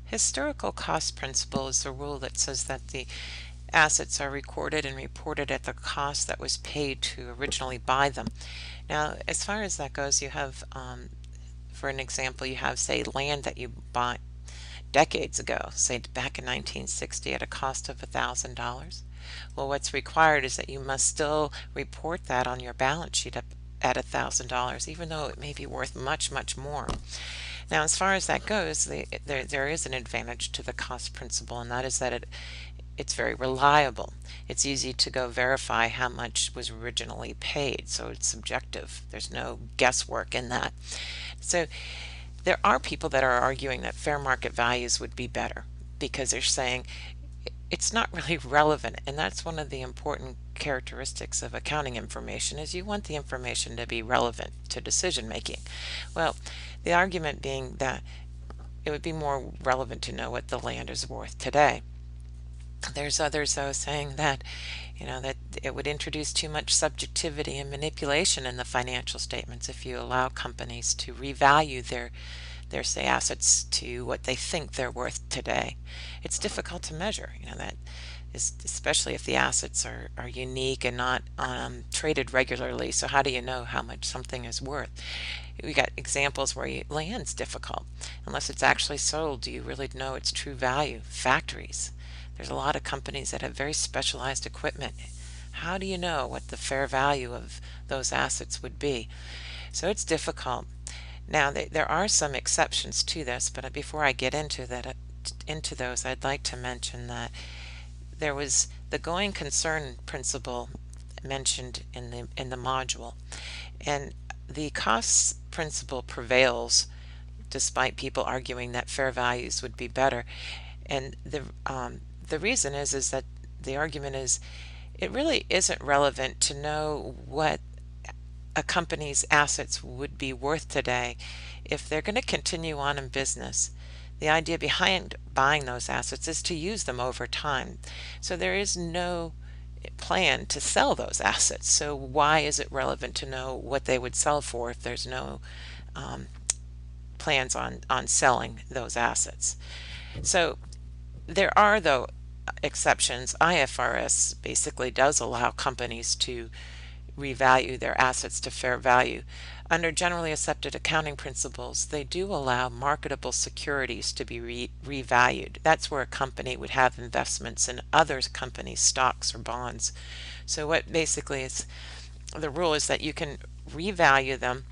Historical cost principle is the rule that says that the assets are recorded and reported at the cost that was paid to originally buy them. Now, as far as that goes, you have, for an example, you have, say, land that you bought decades ago, say back in 1960 at a cost of $1,000. Well, what's required is that you must still report that on your balance sheet at $1,000, even though it may be worth much, much more. Now, as far as that goes, there is an advantage to the cost principle, and that is that it's very reliable. It's easy to go verify how much was originally paid, so it's subjective. There's no guesswork in that. So there are people that are arguing that fair market values would be better because they're saying it's not really relevant, and that's one of the important characteristics of accounting information is you want the information to be relevant to decision making. Well, the argument being that it would be more relevant to know what the land is worth today. There's others though saying that that it would introduce too much subjectivity and manipulation in the financial statements if you allow companies to revalue their say assets to what they think they're worth today. It's difficult to measure, that is, especially if the assets are unique and not traded regularly. So how do you know how much something is worth? We got examples where land's difficult. Unless it's actually sold, do you really know its true value? Factories. There's a lot of companies that have very specialized equipment. How do you know what the fair value of those assets would be? So it's difficult. Now, there are some exceptions to this, but before I get into those, I'd like to mention that there was the going concern principle mentioned in the module, and the costs principle prevails despite people arguing that fair values would be better. And the reason is that the argument is it really isn't relevant to know what a company's assets would be worth today if they're going to continue on in business. The idea behind buying those assets is to use them over time. So there is no plan to sell those assets. So why is it relevant to know what they would sell for if there's no plans on selling those assets? So there are, though, exceptions. IFRS basically does allow companies to revalue their assets to fair value. Under generally accepted accounting principles, they do allow marketable securities to be revalued. That's where a company would have investments in other companies' stocks or bonds. So what basically is the rule is that you can revalue them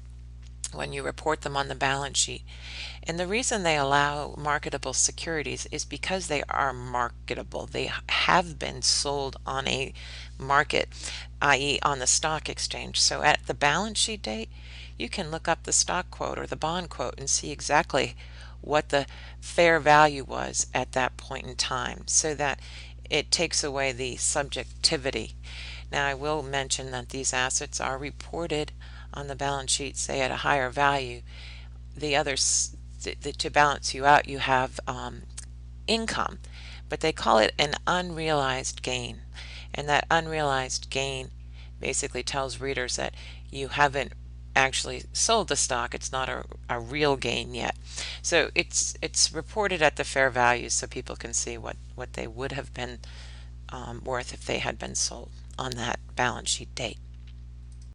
when you report them on the balance sheet. And the reason they allow marketable securities is because they are marketable. They have been sold on a market, i.e. on the stock exchange. So at the balance sheet date, you can look up the stock quote or the bond quote and see exactly what the fair value was at that point in time, so that it takes away the subjectivity. Now, I will mention that these assets are reported on the balance sheet, say at a higher value. The others, to balance you out, you have income, but they call it an unrealized gain, and that unrealized gain basically tells readers that you haven't actually sold the stock. It's not a real gain yet. So it's reported at the fair value so people can see what they would have been worth if they had been sold on that balance sheet date.